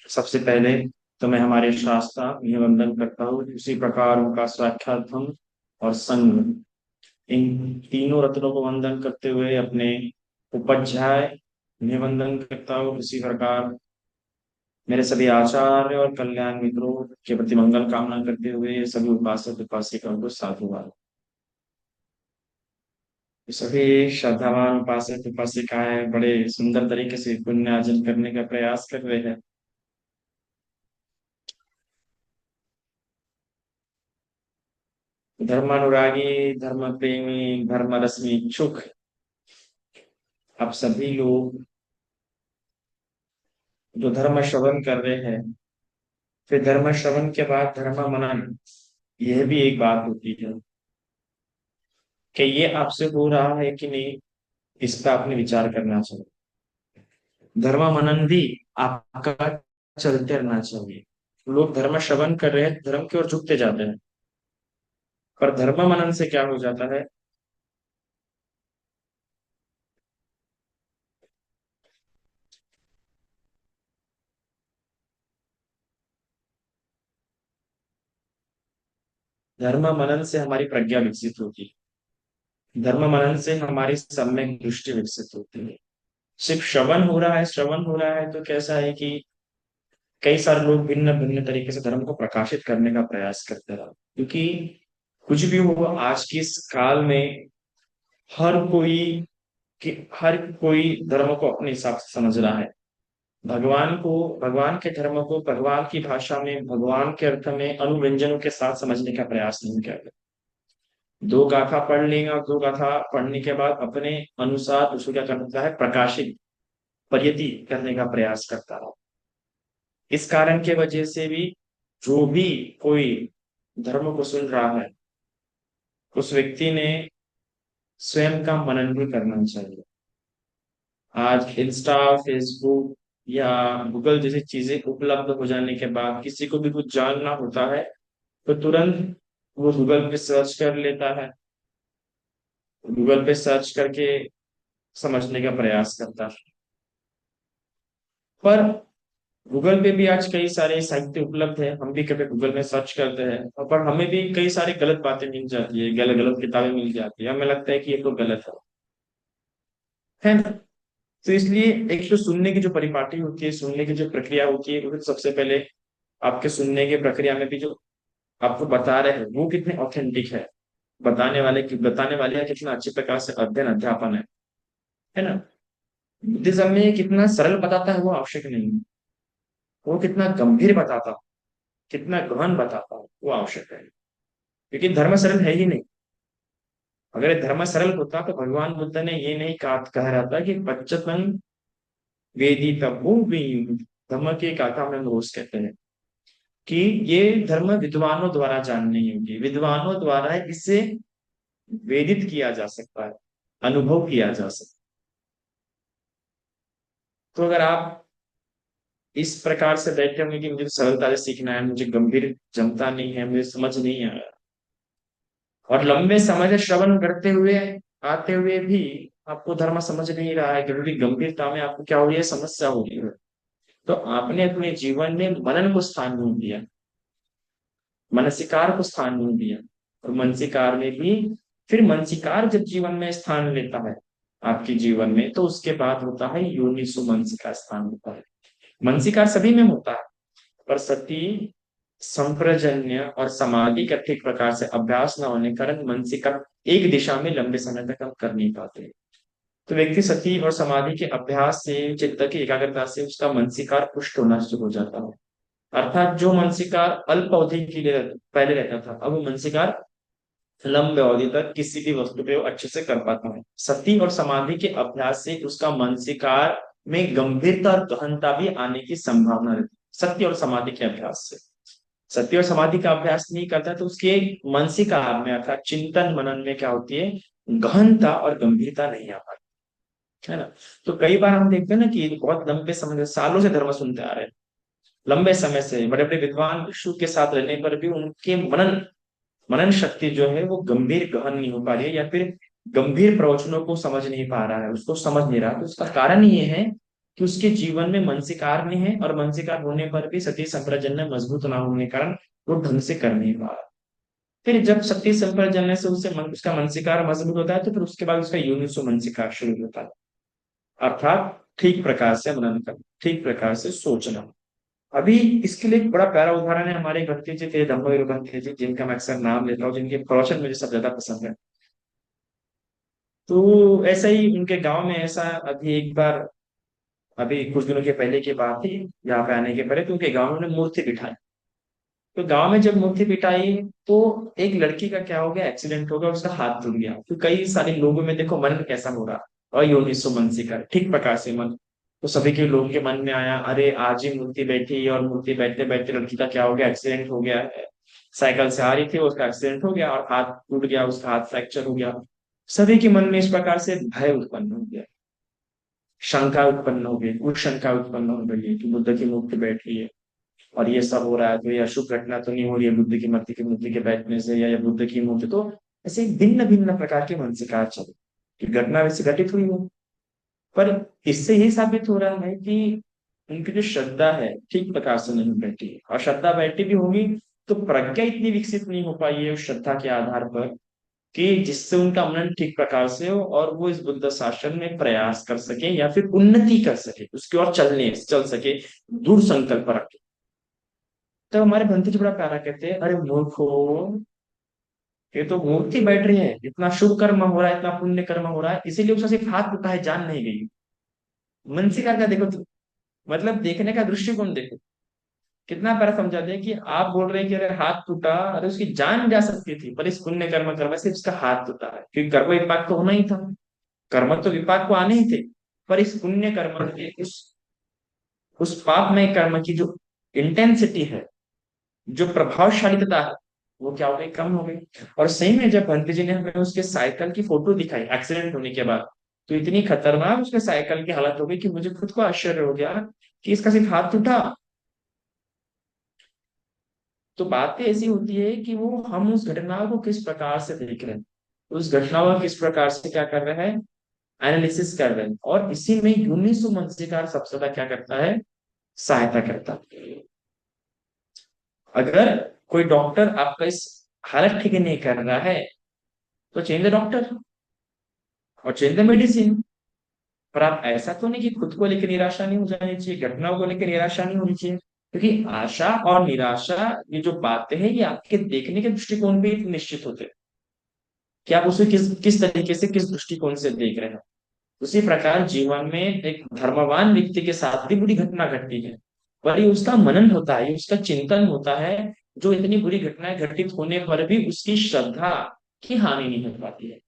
सबसे पहले तो मैं हमारे शास्त्रा में वंदन करता हूँ, उसी प्रकार उनका साक्षात धम्म और संघ, इन तीनों रत्नों को वंदन करते हुए अपने उपाध्याय में वंदन करता हूँ। उसी प्रकार मेरे सभी आचार्य और कल्याण मित्रों के प्रति मंगल कामना करते हुए सभी उपासक उपासिकाओं को साधुवाद। सभी श्रद्धावान उपासक उपासिकाएं बड़े सुंदर तरीके से पुण्य अर्जन करने का प्रयास कर रहे हैं। धर्मानुरागी, धर्म प्रेमी, धर्म रश्मि इच्छुक आप सभी लोग जो धर्म श्रवण कर रहे हैं, फिर धर्म श्रवण के बाद धर्म मनन, यह भी एक बात होती है कि ये आपसे हो रहा है कि नहीं, इस पर आपने विचार करना चाहिए। धर्म मनन भी आपका चलते रहना चाहिए। लोग धर्म श्रवण कर रहे हैं, धर्म की ओर झुकते जाते हैं, पर धर्म मनन से क्या हो जाता है? धर्म मनन से हमारी प्रज्ञा विकसित होती है, धर्म मनन से हमारी सम्यक दृष्टि विकसित होती है। सिर्फ श्रवण हो रहा है, श्रवण हो रहा है तो कैसा है कि कई सारे लोग भिन्न भिन्न तरीके से धर्म को प्रकाशित करने का प्रयास करते रहा, क्योंकि कुछ भी हो आज के इस काल में हर कोई कि हर कोई धर्म को अपने हिसाब से समझ रहा है। भगवान को, भगवान के धर्म को भगवान की भाषा में, भगवान के अर्थ में अनुव्यंजनों के साथ समझने का प्रयास नहीं करते। दो गाथा पढ़ लेंगे और दो गाथा पढ़ने के बाद अपने अनुसार उसको क्या करता है, प्रकाशित प्रयति करने का प्रयास करता है। इस कारण के वजह से भी जो भी कोई धर्म को सुन रहा है, उस व्यक्ति ने स्वयं का मनन भी करना चाहिए। आज इंस्टा, फेसबुक या गूगल जैसी चीजें उपलब्ध हो जाने के बाद किसी को भी कुछ जानना होता है तो तुरंत वो गूगल पे सर्च कर लेता है, गूगल पे सर्च करके समझने का प्रयास करता है। पर गूगल पे भी आज कई सारे साहित्य उपलब्ध है, हम भी कभी गूगल में सर्च करते हैं और पर हमें भी कई सारी गलत बातें मिल जाती है, गलत गलत किताबें मिल जाती है, हमें लगता है कि ये तो गलत है ना? तो इसलिए एक तो सुनने की जो परिपाटी होती है, सुनने की जो प्रक्रिया होती है, वो तो सबसे पहले आपके सुनने की प्रक्रिया में भी जो आपको बता रहे हैं वो कितने ऑथेंटिक है, बताने वाले का कितना अच्छे प्रकार से अध्ययन अध्यापन है ना? बुद्धिज्म में कितना सरल बताता है वो आवश्यक नहीं है, वो कितना गंभीर बताता, कितना गहन बताता है वो आवश्यक है, क्योंकि धर्म सरल है ही नहीं। अगर ये धर्म सरल होता तो भगवान बुद्ध ने ये नहीं कह रहा था कि पच्चतन वेदी तबु धर्म की गाथा में हम रोज कहते हैं कि ये धर्म विद्वानों द्वारा जाननी होगी, विद्वानों द्वारा इसे वेदित किया जा सकता है, अनुभव किया जा सकता है। तो अगर आप इस प्रकार से बैठे होंगे कि मुझे तो सरलता से सीखना है, मुझे गंभीर जमता नहीं है, मुझे समझ नहीं आ रहा, और लंबे समय से श्रवण करते हुए आते हुए भी आपको धर्म समझ नहीं रहा है, क्योंकि गंभीरता में आपको क्या हो रही है, समस्या हो रही है, तो आपने अपने जीवन में मनन को स्थान नहीं दिया, मनसिकार को स्थान नहीं दिया। और मनसिकार में भी फिर मनसिकार जब जीवन में स्थान लेता है आपके जीवन में, तो उसके बाद होता है योनिसु मनसिकार स्थान होता है। मनसिकार सभी में होता है, पर सती संप्रजन्य और समाधि का ठीक प्रकार से अभ्यास न होने के कारण मनसिकार एक दिशा में लंबे समय तक हम कर नहीं पाते। तो व्यक्ति सती और समाधि के अभ्यास से, चित्त की एकाग्रता से उसका मनसिकार पुष्ट होना शुरू हो जाता है। अर्थात जो मनसिकार अल्प अवधि के लिए पहले रहता था, अब वो मनसिकार लंबे अवधि तक किसी भी वस्तु पे वो अच्छे से कर पाता है। सती और समाधि के अभ्यास से उसका मनसिकार में गंभीरता और गहनता भी आने की संभावना रहती है, सत्य और समाधि के अभ्यास से। सत्य और समाधि का अभ्यास नहीं करता तो उसके मानसिकार में अर्थात चिंतन मनन में क्या होती है, गहनता और गंभीरता नहीं आ पाती, है ना? तो कई बार हम देखते हैं ना कि बहुत लंबे समय से, सालों से धर्म सुनते आ रहे हैं, लंबे समय से बड़े बड़े विद्वान भिक्षु के साथ रहने पर भी उनके मनन मनन शक्ति जो है वो गंभीर गहन नहीं हो पा रही है, या फिर गंभीर प्रवचनों को समझ नहीं पा रहा है, उसको समझ नहीं रहा। तो उसका कारण ये है कि उसके जीवन में मानसिकार नहीं है, और मानसिकार होने पर भी सती संप्रजनन मजबूत ना होने के कारण वो ढंग से कर नहीं पा रहा। फिर जब सती संप्रजनन से उसका मानसिकार मजबूत होता है, तो फिर उसके बाद उसका यूनिसो मानसिकार शुरू होता है, अर्थात ठीक प्रकार से मनन करना, ठीक प्रकार से सोचना। अभी इसके लिए एक बड़ा प्यारा उदाहरण है हमारे भक्ति जी थे, धम्मवीर भक्ति जी, जिनका मैं अक्सर नाम लेता हूँ, जिनके प्रवचन मुझे सब ज्यादा पसंद है। तो ऐसा ही उनके गांव में ऐसा, अभी एक बार, अभी कुछ दिनों के पहले की बात थी, यहाँ पे आने के पहले, तो उनके गांव में उन्होंने मूर्ति बिठाई। तो गांव में जब मूर्ति बिठाई, तो एक लड़की का क्या हो गया, एक्सीडेंट हो गया, उसका हाथ टूट गया। तो कई सारे लोगों में देखो मन कैसा हो रहा, अयोनिसो मनसिकार, ठीक प्रकार से मन। तो सभी के लोगों के मन में आया, अरे आज ही मूर्ति बैठी, और मूर्ति बैठते बैठते लड़की का क्या हो गया, एक्सीडेंट हो गया है। साइकिल से आ रही थी, उसका एक्सीडेंट हो गया और हाथ टूट गया, उसका हाथ फ्रैक्चर हो गया। सभी के मन में इस प्रकार से भय उत्पन्न हो गया, शंका उत्पन्न हो गई, कुछ शंका उत्पन्न हो गई कि बुद्ध की मूर्ति बैठ रही है और ये सब हो रहा है, तो ये अशुभ घटना तो नहीं हो रही है बुद्ध की मूर्ति के बैठने से, या बुद्ध की मूर्ति तो। ऐसे भिन्न भिन्न प्रकार के मानसिकार चले कि घटना वैसे घटित हुई है। पर इससे ये साबित हो रहा है कि उनकी जो श्रद्धा है ठीक प्रकार से नहीं बैठी है, और श्रद्धा बैठी भी होगी तो प्रज्ञा इतनी विकसित नहीं हो पाई है उस श्रद्धा के आधार पर, कि जिससे उनका मनन ठीक प्रकार से हो और वो इस बुद्ध शासन में प्रयास कर सके या फिर उन्नति कर सके, उसकी ओर चल सके, दूर संकल्प रखे। तो हमारे भंते जी बड़ा प्यारा कहते हैं, अरे मूर्खो, ये तो मूर्ति बैठ रही है, इतना शुभ कर्म हो रहा है, इतना पुण्य कर्म हो रहा है, इसीलिए उसका सिर्फ हाथ टूटा है, जान नहीं गई। मनसिकार का देखो तो, मतलब देखने का दृष्टिकोण देखो, कितना प्यारा समझा दे कि आप बोल रहे हैं कि अरे हाथ टूटा, अरे उसकी जान जा सकती थी, पर इस पुण्य कर्म करने से उसका हाथ टूटा है, क्योंकि कर्म विपाक तो होना ही था, कर्म तो विपाक को आने ही थे। पर इस पुण्य कर्म के उस पापमय कर्म की जो इंटेंसिटी है, जो प्रभावशालीता है, वो क्या हो गई, कम हो गई। और सही में जब भंत जी ने हमें उसके साइकिल की फोटो दिखाई एक्सीडेंट होने के बाद, तो इतनी खतरनाक उसके साइकिल की हालत हो गई कि मुझे खुद को आश्चर्य हो गया कि इसका सिर्फ हाथ टूटा। तो बातें ऐसी होती है कि वो हम उस घटना को किस प्रकार से देख रहे हैं, उस घटना को किस प्रकार से क्या कर रहे हैं, एनालिसिस कर रहे हैं, और इसी में यूनिसो मनसिकार सबसे ज्यादा क्या करता है, सहायता करता है। अगर कोई डॉक्टर आपका इस हालत ठीक नहीं कर रहा है, तो चेंज द डॉक्टर और चेंज द मेडिसिन। पर आप ऐसा तो नहीं कि खुद को लेकर निराशा नहीं हो जानी चाहिए, घटनाओं को लेकर निराशा नहीं होनी चाहिए, क्योंकि आशा और निराशा, ये जो बातें हैं, ये आपके देखने के दृष्टिकोण पे ही निश्चित होते हैं कि आप उसे किस किस तरीके से, किस दृष्टिकोण से देख रहे हैं। उसी प्रकार जीवन में एक धर्मवान व्यक्ति के साथ भी बुरी घटना घटती है, पर ये उसका मनन होता है, ये उसका चिंतन होता है, जो इतनी बुरी घटनाएं घटित होने पर भी उसकी श्रद्धा की हानि नहीं हो पाती है।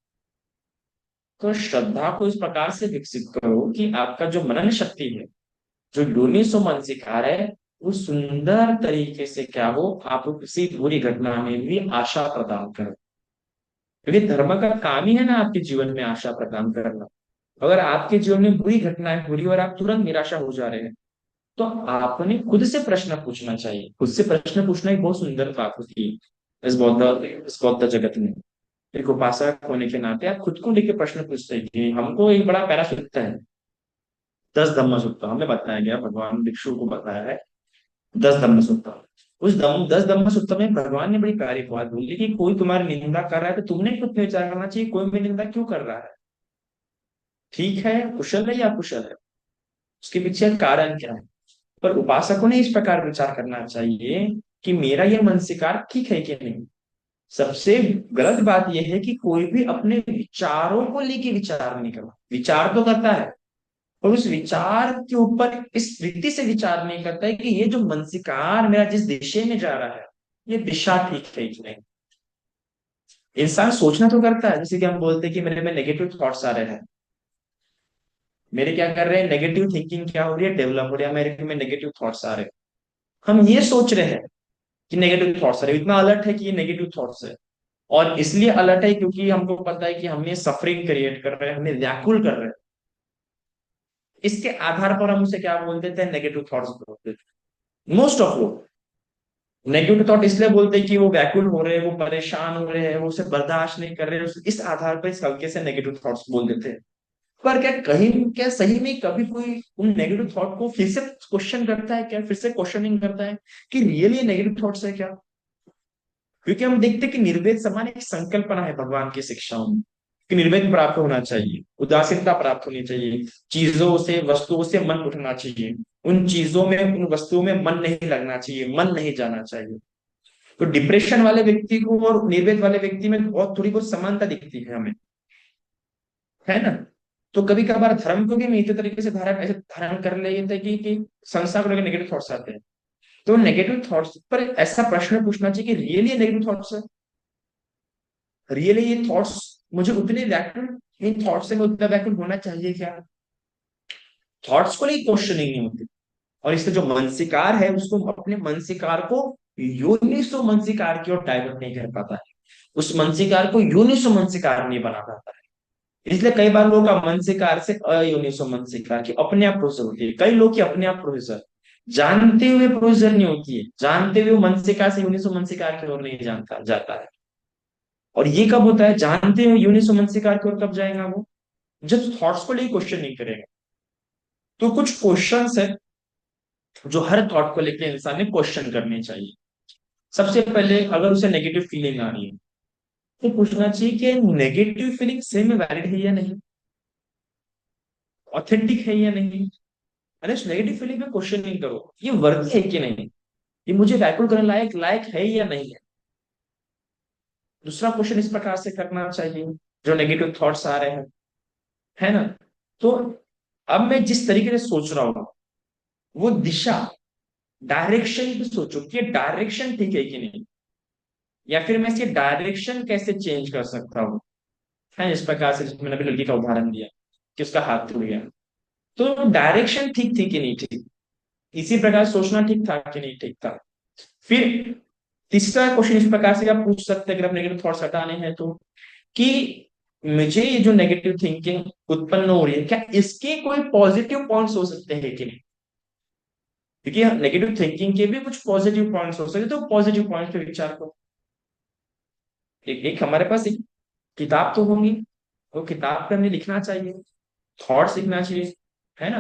तो श्रद्धा को इस प्रकार से विकसित करो कि आपका जो मनन शक्ति है, जो योनिसो मनसिकार है, वो सुंदर तरीके से क्या हो, आपको किसी बुरी घटना में भी आशा प्रदान करे। क्योंकि धर्म का काम ही है ना आपके जीवन में आशा प्रदान करना। अगर आपके जीवन में बुरी घटनाएं हो रही है और आप तुरंत निराशा हो जा रहे हैं, तो आपने खुद से प्रश्न पूछना चाहिए। खुद से प्रश्न पूछना एक बहुत सुंदर बात होती है इस बौद्ध जगत में। एक उपासक होने के नाते आप खुद को लेकर प्रश्न पूछते हैं कि हमको एक बड़ा पैरा सूत्र है, 10 धम्म सूत्र हमें बताया गया, भगवान भिक्षु को बताया है, 10 धम्म सूत्र। उस 10 धम्म सूत्र में भगवान ने बड़ी प्यारी बात बोली कि कोई तुम्हारी निंदा कर रहा है तो तुमने खुद में विचार करना चाहिए, कोई मेरी निंदा क्यों कर रहा है, ठीक है, कुशल है या अकुशल है, उसके पीछे कारण क्या है। पर उपासकों ने इस प्रकार विचार करना चाहिए कि मेरा यह मानसिकार ठीक है कि नहीं। सबसे गलत बात यह है कि कोई भी अपने विचारों को लेके विचार नहीं करता, विचार तो करता है, और उस विचार के ऊपर इस रीति से विचार नहीं करता है कि ये जो मानसिकार मेरा जिस दिशा में जा रहा है, ये दिशा ठीक है कि नहीं। इंसान सोचना तो करता है, जैसे कि हम बोलते हैं कि मेरे में नेगेटिव थॉट्स आ रहे हैं, मेरे क्या कर रहे हैं, नेगेटिव थिंकिंग क्या हो रही है, डेवलप हो रही है, मेरे में नेगेटिव थॉट्स आ रहे हैं। हम ये सोच रहे हैं कि नेगेटिव थॉट्स आ रहे हैं, इतना अलर्ट है कि ये नेगेटिव थॉट्स है, और इसलिए अलर्ट है क्योंकि हमको पता है कि हमें सफरिंग क्रिएट कर रहे हैं, हमें व्याकुल कर रहे हैं। इसके आधार पर हम उसे क्या बोल देते हैं, नेगेटिव थॉट्स बोल देते हैं। मोस्ट ऑफ लोग नेगेटिव थॉट इसलिए बोलते हैं कि वो व्याकुल हो रहे हैं, वो परेशान हो रहे हैं, वो उसे बर्दाश्त नहीं कर रहे हैं, इस आधार पर इस हल्के से नेगेटिव थॉट्स बोल देते हैं। पर क्या कहीं, क्या सही में कभी कोई उन नेगेटिव थॉट को फिर से क्वेश्चन करता है क्या, फिर से क्वेश्चनिंग करता है कि रियली ये नेगेटिव थॉट्स है क्या? क्योंकि हम देखते हैं कि निर्वेद समान एक संकल्पना है भगवान की शिक्षाओं में कि निर्वेद प्राप्त होना चाहिए, उदासीनता प्राप्त होनी चाहिए, चीजों से वस्तुओं से मन उठना चाहिए, उन चीजों में उन वस्तुओं में मन नहीं लगना चाहिए, मन नहीं जाना चाहिए। तो डिप्रेशन वाले व्यक्ति को और निर्वेद वाले व्यक्ति में बहुत थोड़ी बहुत समानता दिखती है हमें, है ना? तो कभी कभार धर्म को भी हम इसी तरीके से धारण ऐसे धारण कर लेते हैं कि संसार को लेकर नेगेटिव थॉट्स आते हैं। तो नेगेटिव थॉट्स पर ऐसा प्रश्न पूछना चाहिए कि रियली नेगेटिव थॉट्स है, रियली ये थॉट्स मुझे उतने व्याकुल, इन थॉट्स से मैं उतना व्याकुल होना चाहिए क्या? थॉट्स को नहीं क्वेश्चनिंग नहीं होती। और इससे जो मनसिकार है उसको अपने मनसिकार को योनिसो मनसिकार की ओर डाइवर्ट नहीं कर पाता है, उस मनसिकार को योनिसो मनसिकार नहीं बना पाता है। इसलिए कई बार लोगों का मनसिकार से अयोनिसो मनसिकार की अपने आप प्रोसेस होती है, कई लोग की अपने आप प्रोसेस जानते हुए प्रोसेस नहीं होती है, जानते हुए मनसिकार से यूनिसो मनसिकार की ओर नहीं जानता जाता है। और ये कब होता है, जानते हुए यूनिसो मनसिकार की ओर कब जाएगा वो, जब थॉट्स को लेकर क्वेश्चन नहीं करेगा। तो कुछ क्वेश्चंस है जो हर थॉट को लेकर इंसान ने क्वेश्चन करने चाहिए। सबसे पहले अगर उसे नेगेटिव फीलिंग आ रही है तो पूछना चाहिए कि नेगेटिव फीलिंग सही में वैलिड है या नहीं, ऑथेंटिक है या नहीं। अरे उस नेगेटिव फीलिंग में क्वेश्चन नहीं करो, ये वर्दी है कि नहीं, ये मुझे व्याकुल करने लायक लायक है या नहीं है। दूसरा क्वेश्चन इस प्रकार से करना चाहिए जो नेगेटिव थॉट्स आ रहे हैं, है ना? तो अब मैं जिस तरीके से सोच रहा हूँ वो दिशा, डायरेक्शन भी सोचो कि डायरेक्शन ठीक है कि नहीं, या फिर मैं इसकी डायरेक्शन कैसे चेंज कर सकता हूँ, है इस प्रकार से। मैंने अभी लड़की का उदाहरण दिया कि उसका हाथ टूट गया, तो डायरेक्शन ठीक थी कि नहीं ठीक, इसी प्रकार सोचना ठीक था कि नहीं ठीक था। फिर तीसरा क्वेश्चन इस प्रकार से आप पूछ सकते हैं अगर आप नेगेटिव थॉट्स हटाने हैं तो, कि मुझे ये जो नेगेटिव थिंकिंग उत्पन्न हो रही है क्या इसके कोई पॉजिटिव पॉइंट्स हो सकते हैं कि नहीं, क्योंकि नेगेटिव थिंकिंग के भी कुछ पॉजिटिव पॉइंट्स हो सकते हैं, तो पॉजिटिव पॉइंट्स पे विचार करो। एक हमारे पास एक किताब तो होंगी, वो किताब पे हमें लिखना चाहिए, थॉट्स लिखना चाहिए, है ना?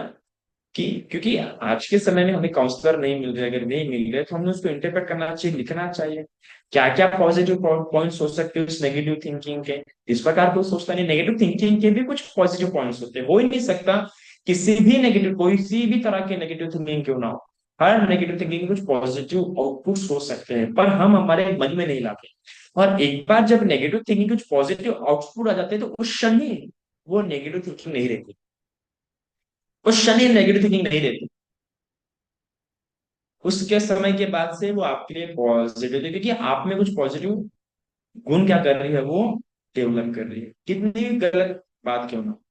कि क्योंकि आज के समय में हमें काउंसलर नहीं मिल रहे, अगर नहीं मिल रहे तो हमें उसको इंटरप्रेट करना चाहिए, लिखना चाहिए क्या क्या पॉजिटिव पॉइंट्स हो सकते हैं उस नेगेटिव थिंकिंग के। इस प्रकार को सोचता नहीं, नेगेटिव थिंकिंग के भी कुछ पॉजिटिव पॉइंट्स होते हैं, हो ही नहीं सकता किसी भी नेगेटिव, कोई सी भी तरह के नेगेटिव थिंकिंग क्यों ना हो, हर नेगेटिव थिंकिंग के कुछ पॉजिटिव आउटपुट्स हो सकते हैं, पर हम हमारे मन में नहीं लाते। और एक बार जब नेगेटिव थिंकिंग कुछ पॉजिटिव आउटपुट आ जाते हैं तो उस क्षण ही वो नेगेटिव थिंकिंग नहीं रहती, उस क्षण ही नेगेटिव थिंकिंग नहीं रहती, उसके समय के बाद से वो आपके लिए पॉजिटिव है, क्योंकि आप में कुछ पॉजिटिव गुण क्या कर रही है, वो डेवलप कर रही है, कितनी भी गलत बात क्यों ना हो।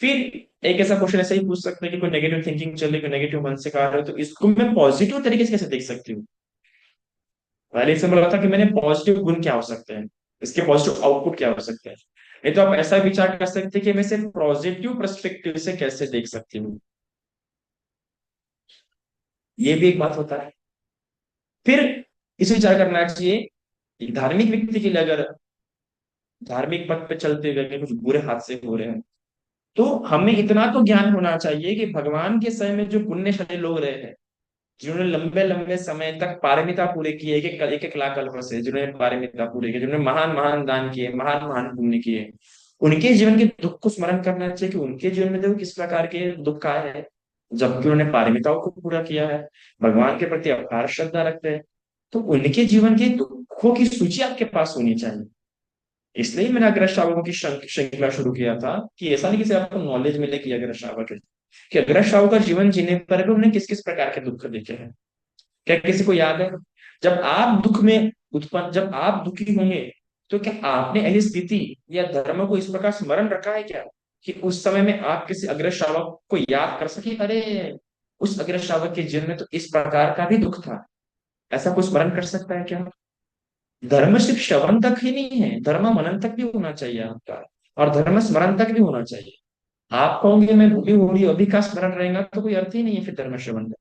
फिर एक ऐसा क्वेश्चन ऐसे ही पूछ सकते हैं कि कोई नेगेटिव थिंकिंग चल रही है, नेगेटिव मन से कार्य है, तो इसको मैं पॉजिटिव तरीके से कैसे देख सकती हूँ। पहले इसमें बोला था कि मैंने पॉजिटिव गुण क्या हो सकते हैं, इसके पॉजिटिव आउटपुट क्या हो सकते हैं। नहीं तो आप ऐसा विचार कर सकते हैं कि मैं इसे पॉजिटिव पर्सपेक्टिव से कैसे देख सकती हूँ, ये भी एक बात होता है। फिर इस विचार करना चाहिए, एक धार्मिक व्यक्ति के लिए अगर धार्मिक पथ पे चलते हुए अगर कुछ बुरे हादसे हो रहे हैं तो हमें इतना तो ज्ञान होना चाहिए कि भगवान के समय में जो पुण्यशाली लोग रहे हैं, जिन्होंने लंबे लंबे समय तक पारमिता पूरे किए, एक एक लाख कल्प से जिन्होंने पारमिता पूरे किए, जिन्होंने महान महान दान किए, महान महान पुण्य किए, उनके जीवन के दुख को स्मरण करना चाहिए कि उनके जीवन में देखो किस प्रकार के दुख आए हैं, जबकि उन्होंने पारमिताओं को पूरा किया है, भगवान के प्रति अपार श्रद्धा रखते हैं। तो उनके जीवन के दुखों की सूची आपके पास होनी चाहिए। इसलिए मैंने अग्रज श्रावकों की श्रृंखला शुरू किया था, कि ऐसा नहीं कि सिर्फ आपको नॉलेज मिले कि अग्रज श्रावक है, कि अग्रज श्रावक का जीवन जीने पर भी उन्हें किस किस प्रकार के दुख देखे हैं। क्या किसी को याद है, जब आप दुख में उत्पन्न, जब आप दुखी होंगे तो क्या आपने ऐसी स्थिति या धर्म को इस प्रकार स्मरण रखा है क्या, कि उस समय में आप किसी अग्रज श्रावक को याद कर सके, अरे उस अग्रज श्रावक के जीवन में तो इस प्रकार का भी दुख था, ऐसा कोई स्मरण कर सकता है क्या? धर्म सिर्फ श्रवण तक ही नहीं है, धर्म मनन तक भी होना चाहिए आपका, और धर्म स्मरण तक भी होना चाहिए। आप कहोगे मैं भूली होली अभी का स्मरण रहेगा तो कोई अर्थ ही नहीं है फिर धर्म श्रवण का।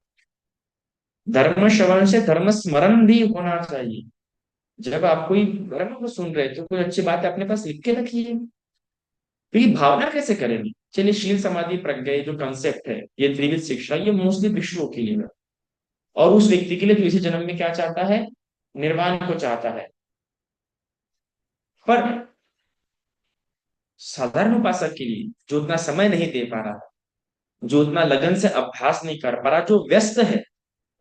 धर्म श्रवण से धर्म स्मरण भी होना चाहिए। जब आप कोई धर्म को सुन रहे हो तो कोई अच्छी बात अपने पास लिख के रखिए, तो ये भावना कैसे करेंगे? चलिए, शील समाधि प्रज्ञा ये जो कंसेप्ट है, ये त्रिविध शिक्षा, ये मोस्टली विष्णु के लिए है। और उस व्यक्ति के लिए जो इसी जन्म में क्या चाहता है? निर्वाण को चाहता है। पर साधारण उपासक के लिए, जो उतना समय नहीं दे पा रहा, जो उतना लगन से अभ्यास नहीं कर पा रहा, जो व्यस्त है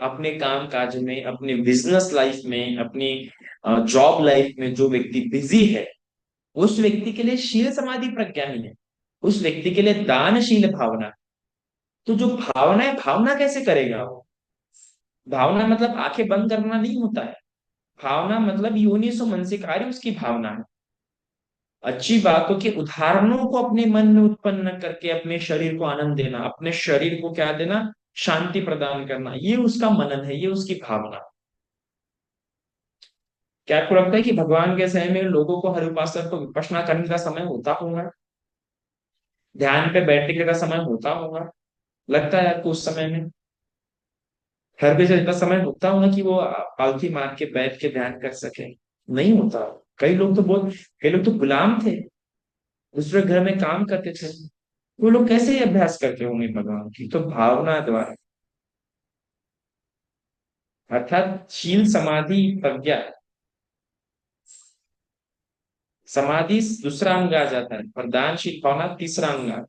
अपने काम काज में, अपने बिजनेस लाइफ में, अपनी जॉब लाइफ में, जो व्यक्ति बिजी है, उस व्यक्ति के लिए शील समाधि प्रज्ञा ही है। उस व्यक्ति के लिए दानशील भावना। तो जो भावना है, भावना कैसे करेगा वो? भावना मतलब आंखें बंद करना नहीं होता है। भावना मतलब योनि सो मनसिकारी उसकी भावना है। अच्छी बातों के उदाहरणों को अपने मन में उत्पन्न करके अपने शरीर को आनंद देना, अपने शरीर को क्या देना? शांति प्रदान करना, ये उसका मनन है, ये उसकी भावना। क्या आपको लगता है कि भगवान के समय में लोगों को, हर उपासक को विपश्यना करने का समय होता होगा? ध्यान पे बैठने का समय होता होगा? लगता है आपको उस समय में हर किसी इतना समय होता होगा कि वो पालथी मार के बैठ के ध्यान कर सके? नहीं होता। कई लोग तो बहुत, कई लोग तो गुलाम थे, दूसरे घर में काम करते थे। वो लोग कैसे ये अभ्यास करते होंगे भगवान की? तो भावना द्वारा, अर्थात शील समाधि प्रज्ञा। समाधि दूसरा अंग आ जाता है और दानशील भावना तीसरा अंग आता है।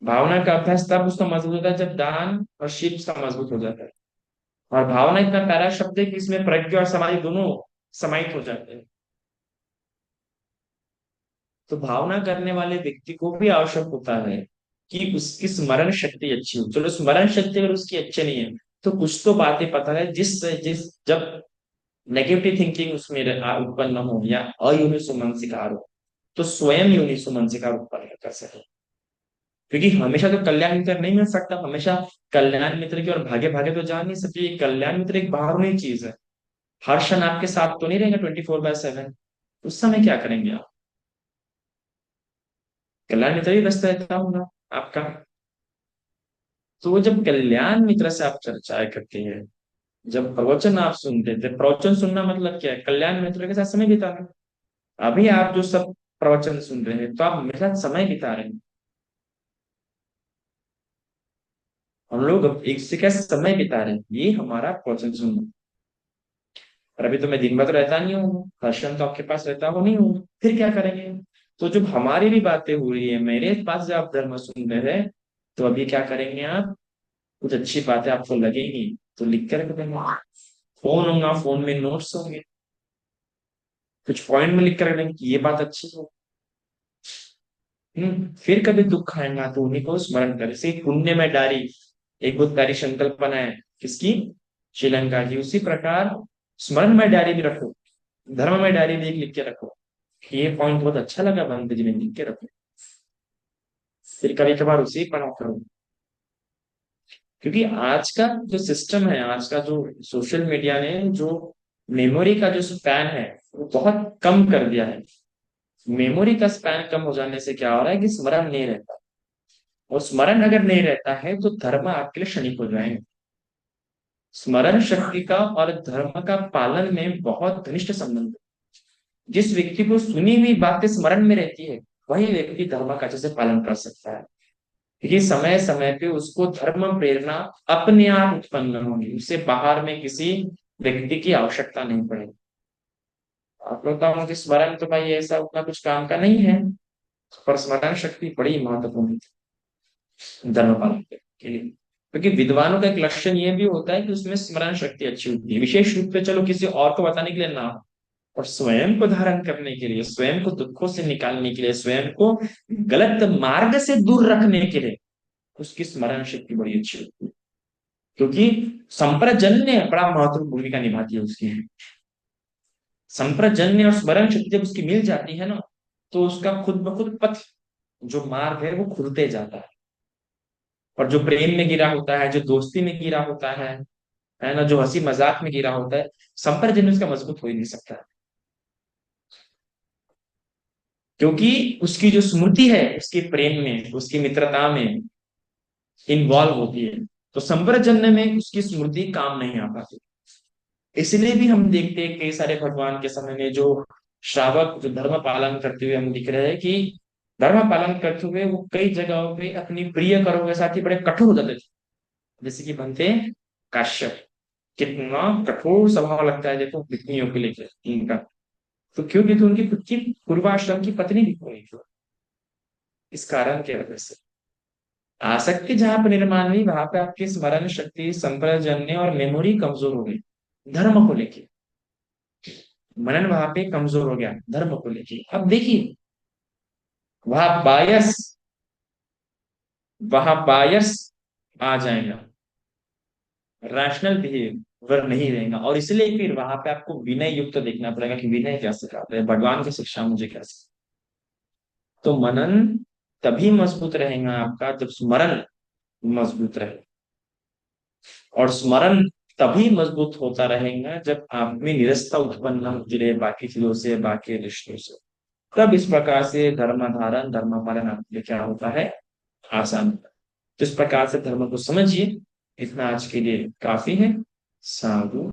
भावना का अभ्यास तब उसका मजबूत होता है जब दान और शील उसका मजबूत हो जाता है। और भावना इतना प्यारा शब्द है कि इसमें प्रज्ञा और समाधि दोनों समाहित हो जाते हैं। तो भावना करने वाले व्यक्ति को भी आवश्यक होता है कि उसकी स्मरण शक्ति अच्छी हो। चलो, स्मरण शक्ति अगर उसकी अच्छी नहीं है, तो कुछ तो बातें पता है, जिस जिस जब नेगेटिव थिंकिंग उसमें उत्पन्न हो या अयूनिसो मानसिकार हो, तो स्वयं यूनिसो मानसिकार उत्पन्न कर सके। क्योंकि हमेशा तो कल्याण मित्र नहीं मिल सकता, हमेशा कल्याण मित्र की और भागे भागे तो जा नहीं सकती। ये कल्याण मित्र एक बाहरी चीज है, हर क्षण आपके साथ तो नहीं रहेगा 24/7। उस समय क्या करेंगे आप? कल्याण मित्र ही व्यस्त रहता होगा आपका। तो वो जब कल्याण मित्र से आप चर्चाएं करते हैं, जब प्रवचन आप सुनते थे, प्रवचन सुनना मतलब क्या है? कल्याण मित्र के साथ समय बिताना। अभी आप जो सब प्रवचन सुन रहे हैं, तो आप मेरे साथ समय बिता रहे हैं। हम लोग अब एक से क्या समय बिता रहे हैं, ये हमारा प्रवचन सुनना। और अभी तो मैं दिन भर तो रहता नहीं हूँ, हर्षण तो आपके पास रहता हो नहीं हूँ, फिर क्या करेंगे? तो जब हमारी भी बातें हो रही है, मेरे पास जब आप धर्म सुन रहे हैं, तो अभी क्या करेंगे आप? कुछ अच्छी बातें आपको लगेंगी तो लिख कर रख देंगे। फोन होगा, फोन में नोट्स होंगे, कुछ पॉइंट में लिख कर रख देंगे कि ये बात अच्छी हो। फिर कभी दुख आएगा तो उन्हीं को स्मरण करें। से पुण्य में डारी, एक बहुत प्यारी संकल्पना है किसकी? श्रीलंका की। उसी प्रकार स्मरण में डायरी भी रखो, धर्म में डायरी भी एक लिख के रखो कि ये पॉइंट बहुत अच्छा लगा बंद जी ने, लिख के रखो। फिर कभी कभार उसे ही पढ़ा करो। क्योंकि आज का जो सिस्टम है, आज का जो सोशल मीडिया ने जो मेमोरी का जो स्पैन है, वो बहुत कम कर दिया है। मेमोरी का स्पैन कम हो जाने से क्या हो रहा है कि स्मरण नहीं रहता। और स्मरण अगर नहीं रहता है तो धर्म आपके लिए क्षणिक हो जाएंगे। स्मरण शक्ति का और धर्म का पालन में बहुत घनिष्ठ संबंध है। जिस व्यक्ति को सुनी हुई बातें स्मरण में रहती है, वही व्यक्ति धर्म का अच्छे से पालन कर सकता है। क्योंकि समय समय पे उसको धर्म प्रेरणा अपने आप उत्पन्न होगी, उसे बाहर में किसी व्यक्ति की आवश्यकता नहीं पड़ेगी। आप लोग का कि स्मरण तो भाई ऐसा उतना कुछ काम का नहीं है, पर स्मरण शक्ति बड़ी महत्वपूर्ण है धर्म पालन के लिए। क्योंकि विद्वानों का एक लक्षण ये भी होता है कि उसमें स्मरण शक्ति अच्छी होती है, विशेष रूप से चलो किसी और को बताने के लिए ना हो, और स्वयं को धारण करने के लिए, स्वयं को दुखों से निकालने के लिए, स्वयं को गलत मार्ग से दूर रखने के लिए उसकी स्मरण शक्ति बड़ी अच्छी होती है। क्योंकि संप्रजन्य बड़ा महत्वपूर्ण भूमिका निभाती है उसकी। संप्रजन्य और स्मरण शक्ति जब उसकी मिल जाती है ना, तो उसका खुद ब खुद पथ, जो मार्ग है, वो खुलते जाता है। और जो प्रेम में गिरा होता है, जो दोस्ती में गिरा होता है ना, जो हंसी मजाक में गिरा होता है, संप्रजन्य उसका मजबूत हो ही नहीं सकता। क्योंकि उसकी जो स्मृति है, उसके प्रेम में, उसकी मित्रता में इन्वॉल्व होती है। तो संप्रजन्य में उसकी स्मृति काम नहीं आ पाती। इसलिए भी हम देखते हैं कई सारे भगवान के समय में जो श्रावक जो धर्म पालन करते हुए हम दिख रहे हैं कि धर्म पालन करते हुए वो कई जगहों पे अपनी प्रिय करों के साथ ही बड़े कठोर हो जाते थे। जैसे कि बनते काश्यप, कितना कठोर स्वभाव लगता है देखो पत्नियों के लिए इनका। तो क्यों? क्योंकि उनकी खुद की पूर्वाश्रम की पत्नी भी हुई थी। इस कारण की वजह से आसक्ति जहां पर निर्माण हुई वहां पे आपकी स्मरण शक्ति, संप्रजन्य और मेमोरी कमजोर हो गई धर्म को लेके। मनन वहां पे कमजोर हो गया धर्म को लेके। अब देखिए वहां बायस, वहां बायस आ जाएगा, रैशनल बिहेवियर नहीं रहेगा। और इसलिए फिर वहां पे आपको विनय युक्त देखना पड़ेगा कि विनय क्या सिखाते हैं, भगवान की शिक्षा मुझे क्या सिखाती है। तो मनन तभी मजबूत रहेगा आपका जब स्मरण मजबूत रहे, और स्मरण तभी मजबूत होता रहेगा जब आप में निरस्ता उत्पन्न होती रहे बाकी चीजों से, बाकी रिश्तों से। तब इस प्रकार से धर्म धारण धर्म पालन आपके लिए क्या होता है, आसान होता है। तो इस प्रकार से धर्म को समझिए। इतना आज के लिए काफी है। साधु।